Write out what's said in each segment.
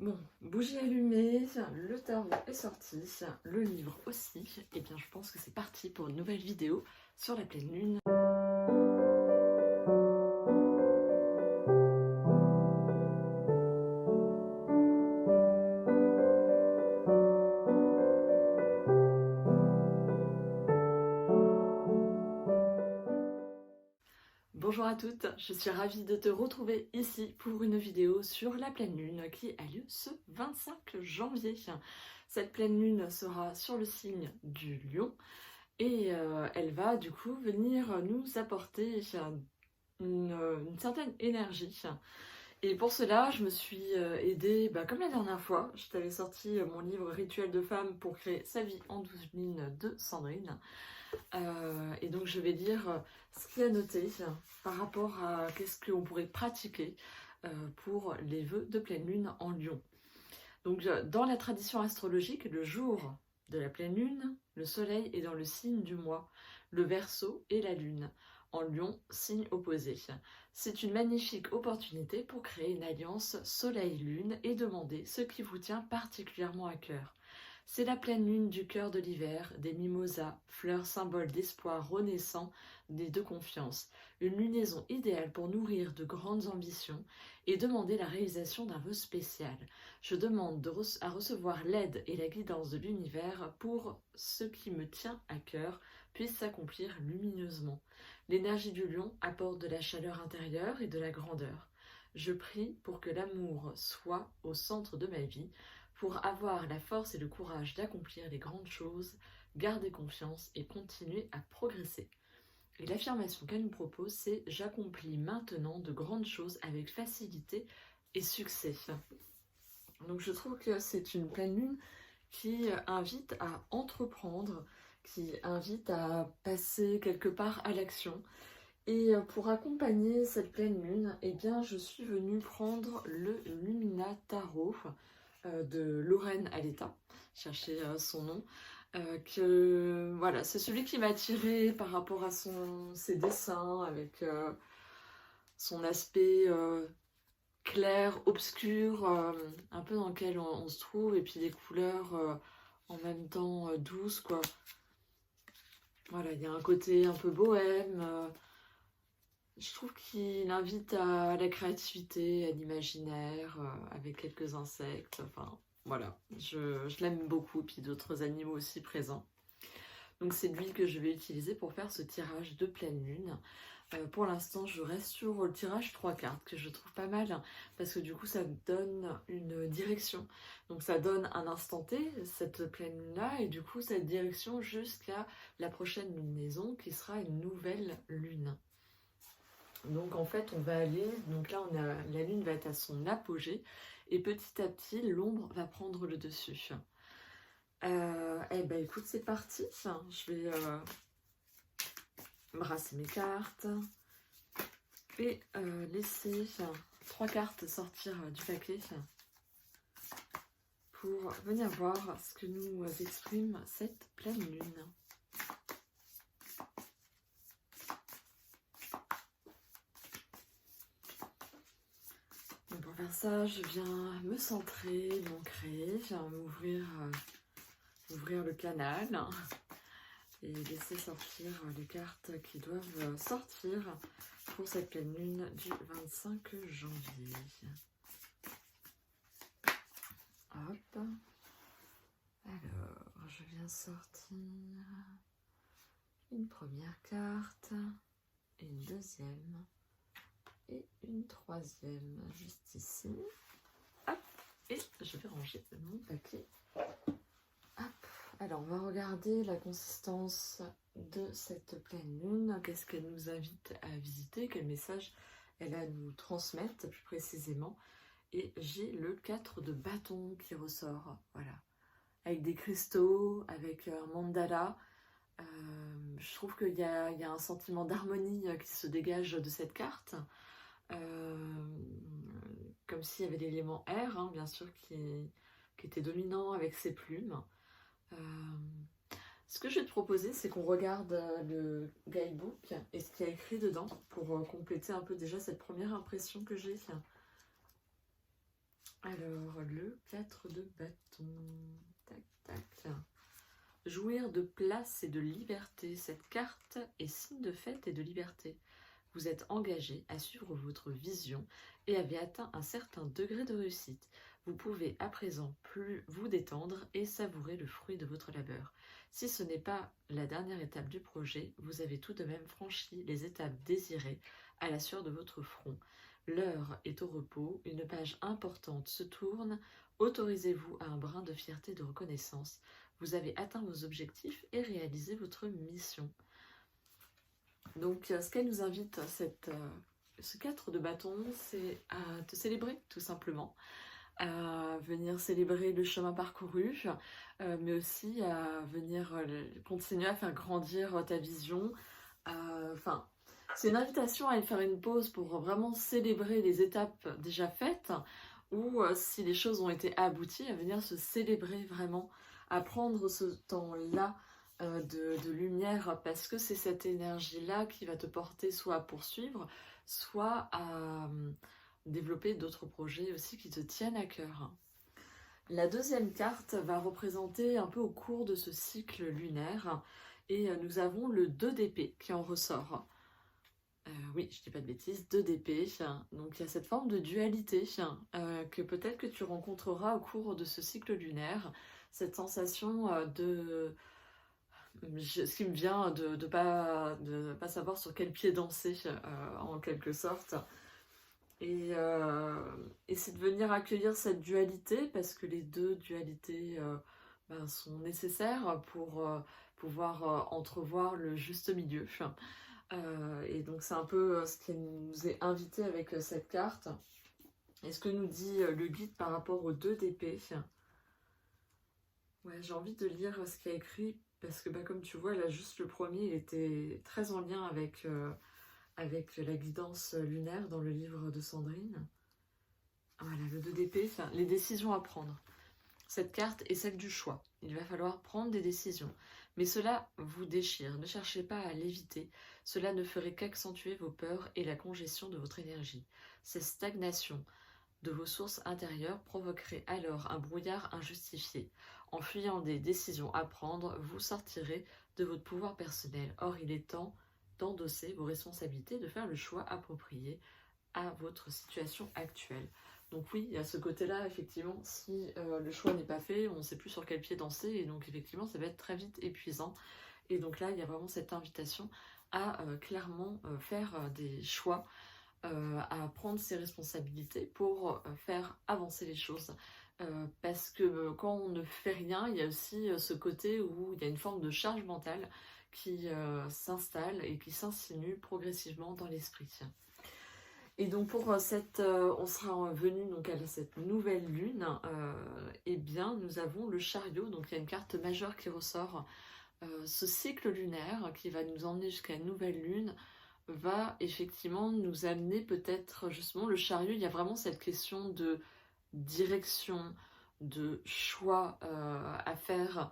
Bon, bougie allumée, le tarot est sorti, le livre aussi. Et bien je pense que c'est parti pour une nouvelle vidéo sur la pleine lune. Bonjour à toutes, je suis ravie de te retrouver ici pour une vidéo sur la pleine lune qui a lieu ce 25 janvier. Cette pleine lune sera sur le signe du lion et elle va du coup venir nous apporter une certaine énergie. Et pour cela, je me suis aidée, comme la dernière fois, je t'avais sorti mon livre Rituel de femme pour créer sa vie en 12 lignes de Sandrine. Et donc je vais lire ce qu'il y a noté par rapport à qu'est-ce qu'on pourrait pratiquer pour les vœux de pleine lune en lion. Donc dans la tradition astrologique, le jour de la pleine lune, le soleil est dans le signe du mois, le Verseau et la lune. En lion, signe opposé. C'est une magnifique opportunité pour créer une alliance soleil-lune et demander ce qui vous tient particulièrement à cœur. C'est la pleine lune du cœur de l'hiver, des mimosas, fleurs symbole d'espoir renaissant et de confiance. Une lunaison idéale pour nourrir de grandes ambitions et demander la réalisation d'un vœu spécial. Je demande à recevoir l'aide et la guidance de l'univers pour ce qui me tient à cœur puisse s'accomplir lumineusement. L'énergie du lion apporte de la chaleur intérieure et de la grandeur. Je prie pour que l'amour soit au centre de ma vie, pour avoir la force et le courage d'accomplir les grandes choses, garder confiance et continuer à progresser. Et l'affirmation qu'elle nous propose, c'est « J'accomplis maintenant de grandes choses avec facilité et succès ». Donc je trouve que c'est une pleine lune qui invite à entreprendre, qui invite à passer quelque part à l'action. Et pour accompagner cette pleine lune, eh bien, je suis venue prendre le Lumina Tarot de Lorraine Aletta, chercher son nom. Voilà, c'est celui qui m'a attirée par rapport à ses dessins, avec son aspect clair, obscur, un peu dans lequel on se trouve, et puis des couleurs en même temps douces, quoi. Voilà, il y a un côté un peu bohème. Je trouve qu'il invite à la créativité, à l'imaginaire, avec quelques insectes. Enfin, voilà, je l'aime beaucoup, puis d'autres animaux aussi présents. Donc c'est lui que je vais utiliser pour faire ce tirage de pleine lune. Pour l'instant, je reste sur le tirage 3 cartes, que je trouve pas mal, parce que du coup, ça donne une direction. Donc ça donne un instant T, cette pleine lune-là, et du coup, cette direction jusqu'à la prochaine lunaison, qui sera une nouvelle lune. Donc en fait, on va aller, donc là, la lune va être à son apogée, et petit à petit, l'ombre va prendre le dessus. Eh ben écoute, c'est parti. Je vais brasser mes cartes et laisser 3 cartes sortir du paquet pour venir voir ce que nous exprime cette pleine lune. Donc pour faire ça, je viens me centrer, m'ancrer, je viens ouvrir le canal et laisser sortir les cartes qui doivent sortir pour cette pleine lune du 25 janvier. Hop. Alors, je viens sortir une première carte, une deuxième et une troisième juste ici. Hop. Et je vais ranger mon paquet. Hop. Alors, on va regarder la consistance de cette pleine lune. Qu'est-ce qu'elle nous invite à visiter? Quel message elle a à nous transmettre plus précisément? Et j'ai le 4 de bâton qui ressort. Voilà. Avec des cristaux, avec un mandala. Je trouve qu'il y a un sentiment d'harmonie qui se dégage de cette carte. Comme s'il y avait l'élément air, hein, bien sûr, qui était dominant avec ses plumes. Ce que je vais te proposer, c'est qu'on regarde le guidebook et ce qu'il y a écrit dedans pour compléter un peu déjà cette première impression que j'ai. Alors, le 4 de bâton. Tac, tac. Jouir de place et de liberté. Cette carte est signe de fête et de liberté. Vous êtes engagé à suivre votre vision et avez atteint un certain degré de réussite. Vous pouvez à présent plus vous détendre et savourer le fruit de votre labeur. Si ce n'est pas la dernière étape du projet, vous avez tout de même franchi les étapes désirées à la sueur de votre front. L'heure est au repos, une page importante se tourne. Autorisez-vous à un brin de fierté et de reconnaissance. Vous avez atteint vos objectifs et réalisé votre mission. Donc, ce qu'elle nous invite, ce 4 de bâton, c'est à te célébrer, tout simplement. À venir célébrer le chemin parcouru, mais aussi à venir continuer à faire grandir ta vision. Enfin, c'est une invitation à aller faire une pause pour vraiment célébrer les étapes déjà faites, ou si les choses ont été abouties, à venir se célébrer vraiment, à prendre ce temps-là de lumière, parce que c'est cette énergie-là qui va te porter soit à poursuivre, soit à développer d'autres projets aussi qui te tiennent à cœur. La deuxième carte va représenter un peu au cours de ce cycle lunaire, et nous avons le 2 d'épée qui en ressort. Oui, je dis pas de bêtises, 2 d'épée. Donc il y a cette forme de dualité que peut-être que tu rencontreras au cours de ce cycle lunaire, cette sensation de... Ce qui me vient de pas savoir sur quel pied danser en quelque sorte. Et c'est de venir accueillir cette dualité, parce que les deux dualités sont nécessaires pour pouvoir entrevoir le juste milieu. Et donc c'est un peu ce qui nous est invité avec cette carte. Et ce que nous dit le guide par rapport aux 2 d'épée. Ouais, j'ai envie de lire ce qu'il y a écrit, parce que comme tu vois, là juste le premier, il était très en lien avec la guidance lunaire dans le livre de Sandrine. Voilà, le 2 d'épée, les décisions à prendre. Cette carte est celle du choix. Il va falloir prendre des décisions. Mais cela vous déchire. Ne cherchez pas à l'éviter. Cela ne ferait qu'accentuer vos peurs et la congestion de votre énergie. Cette stagnation de vos sources intérieures provoquerait alors un brouillard injustifié. En fuyant des décisions à prendre, vous sortirez de votre pouvoir personnel. Or, il est temps d'endosser vos responsabilités, de faire le choix approprié à votre situation actuelle. Donc oui, il y a ce côté-là, effectivement, si le choix n'est pas fait, on ne sait plus sur quel pied danser, et donc effectivement, ça va être très vite épuisant. Et donc là, il y a vraiment cette invitation à clairement faire des choix, à prendre ses responsabilités pour faire avancer les choses. Parce que quand on ne fait rien, il y a aussi ce côté où il y a une forme de charge mentale qui s'installe et qui s'insinue progressivement dans l'esprit. Et donc pour on sera venu donc à cette nouvelle lune, et bien nous avons le chariot, donc il y a une carte majeure qui ressort. Ce cycle lunaire qui va nous emmener jusqu'à une nouvelle lune va effectivement nous amener peut-être justement le chariot. Il y a vraiment cette question de direction, de choix à faire.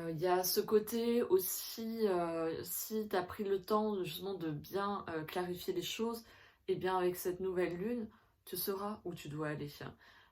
Il y a ce côté aussi, si tu as pris le temps justement de bien clarifier les choses, et bien avec cette nouvelle lune, tu sauras où tu dois aller.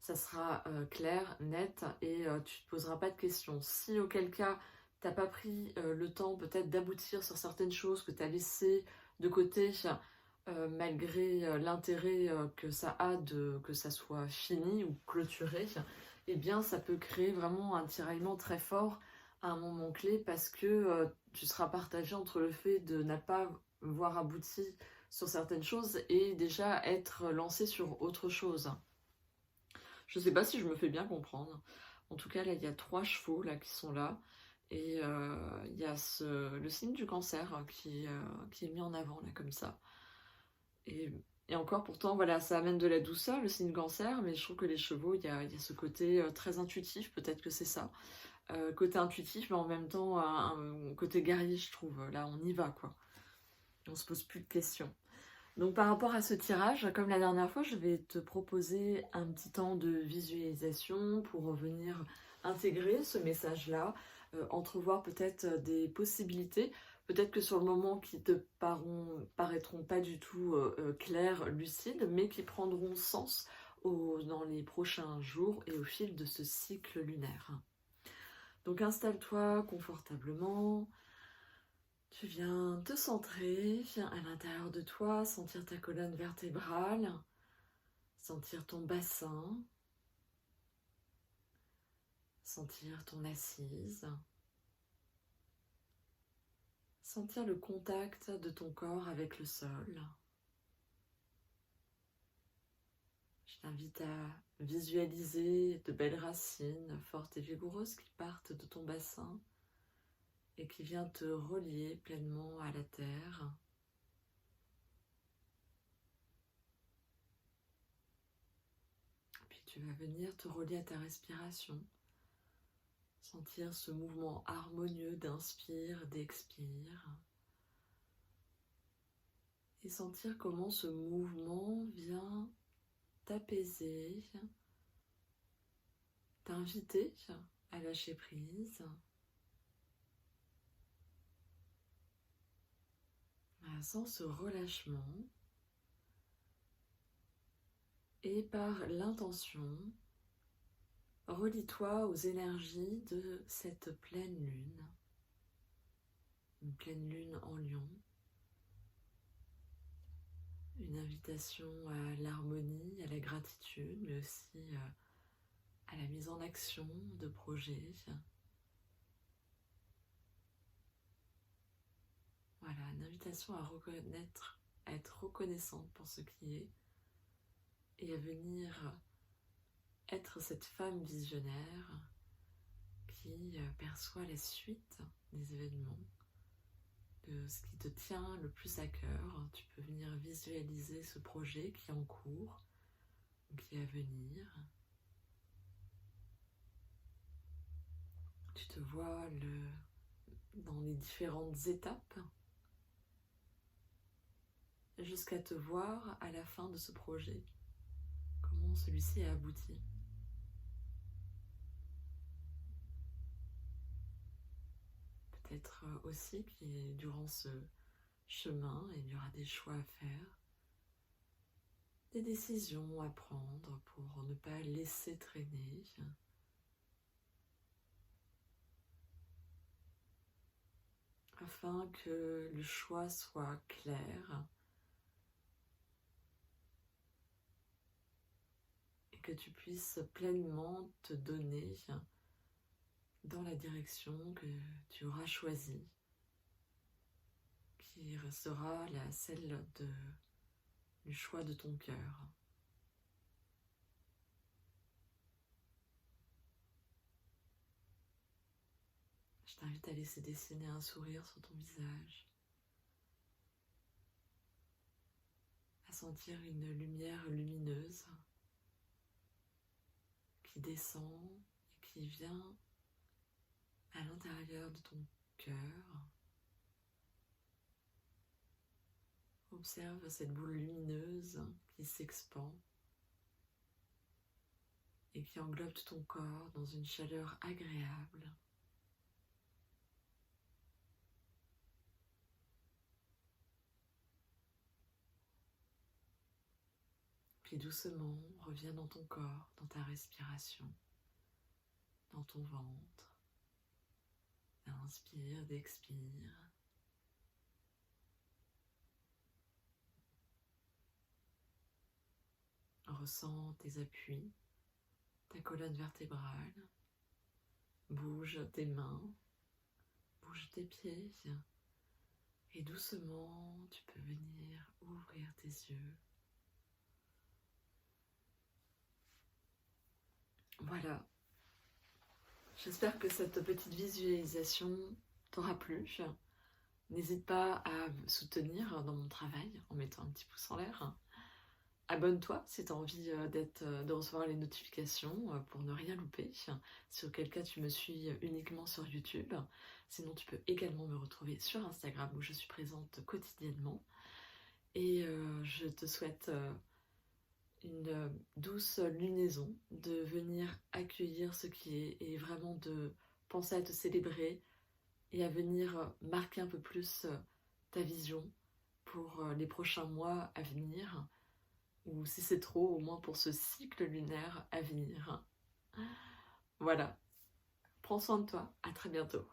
Ça sera clair, net, et tu ne te poseras pas de questions. Si auquel cas, tu n'as pas pris le temps peut-être d'aboutir sur certaines choses que tu as laissées de côté, malgré l'intérêt que ça a que ça soit fini ou clôturé, eh bien ça peut créer vraiment un tiraillement très fort à un moment clé, parce que tu seras partagé entre le fait de ne pas voir abouti sur certaines choses et déjà être lancé sur autre chose. Je sais pas si je me fais bien comprendre. En tout cas, là, il y a 3 chevaux là, qui sont là. Et il y a le signe du cancer qui est mis en avant, là, comme ça. Et encore, pourtant, voilà, ça amène de la douceur, le signe cancer, mais je trouve que les chevaux, il y a ce côté très intuitif, peut-être que c'est ça. Côté intuitif, mais en même temps, un côté guerrier, je trouve. Là, on y va, quoi. On se pose plus de questions. Donc par rapport à ce tirage, comme la dernière fois, je vais te proposer un petit temps de visualisation pour venir intégrer ce message-là, entrevoir peut-être des possibilités, peut-être que sur le moment qui te paraîtront pas du tout claires, lucides, mais qui prendront sens dans les prochains jours et au fil de ce cycle lunaire. Donc installe-toi confortablement, tu viens te centrer à l'intérieur de toi, sentir ta colonne vertébrale, sentir ton bassin, sentir ton assise, sentir le contact de ton corps avec le sol. Je t'invite à visualiser de belles racines fortes et vigoureuses qui partent de ton bassin et qui viennent te relier pleinement à la terre. Puis tu vas venir te relier à ta respiration, sentir ce mouvement harmonieux d'inspire, d'expire, et sentir comment ce mouvement vient t'apaiser, t'inviter à lâcher prise, sans ce relâchement et par l'intention, relie-toi aux énergies de cette pleine lune, une pleine lune en Lion, une invitation à l'harmonie, à la gratitude, mais aussi à la mise en action de projets. Voilà, une invitation à reconnaître, à être reconnaissante pour ce qui est et à venir être cette femme visionnaire qui perçoit la suite des événements, de ce qui te tient le plus à cœur. Tu peux venir visualiser ce projet qui est en cours, qui est à venir. Tu te vois dans les différentes étapes jusqu'à te voir à la fin de ce projet, comment celui-ci a abouti. Peut-être aussi que durant ce chemin, il y aura des choix à faire, des décisions à prendre pour ne pas laisser traîner. Afin que le choix soit clair et que tu puisses pleinement te donner dans la direction que tu auras choisie, qui sera celle du choix de ton cœur. Je t'invite à laisser dessiner un sourire sur ton visage, à sentir une lumière lumineuse qui descend et qui vient à l'intérieur de ton cœur. Observe cette boule lumineuse qui s'expand et qui englobe tout ton corps dans une chaleur agréable. Puis doucement, reviens dans ton corps, dans ta respiration, dans ton ventre. Inspire, d'expire. Ressens tes appuis, ta colonne vertébrale. Bouge tes mains, bouge tes pieds. Et doucement, tu peux venir ouvrir tes yeux. Voilà. J'espère que cette petite visualisation t'aura plu. N'hésite pas à me soutenir dans mon travail en mettant un petit pouce en l'air. Abonne-toi si tu as envie de recevoir les notifications pour ne rien louper. Si auquel cas tu me suis uniquement sur YouTube. Sinon tu peux également me retrouver sur Instagram où je suis présente quotidiennement. Et je te souhaite une douce lunaison, de venir accueillir ce qui est et vraiment de penser à te célébrer et à venir marquer un peu plus ta vision pour les prochains mois à venir. ou si c'est trop, au moins pour ce cycle lunaire à venir. Voilà, prends soin de toi, à très bientôt.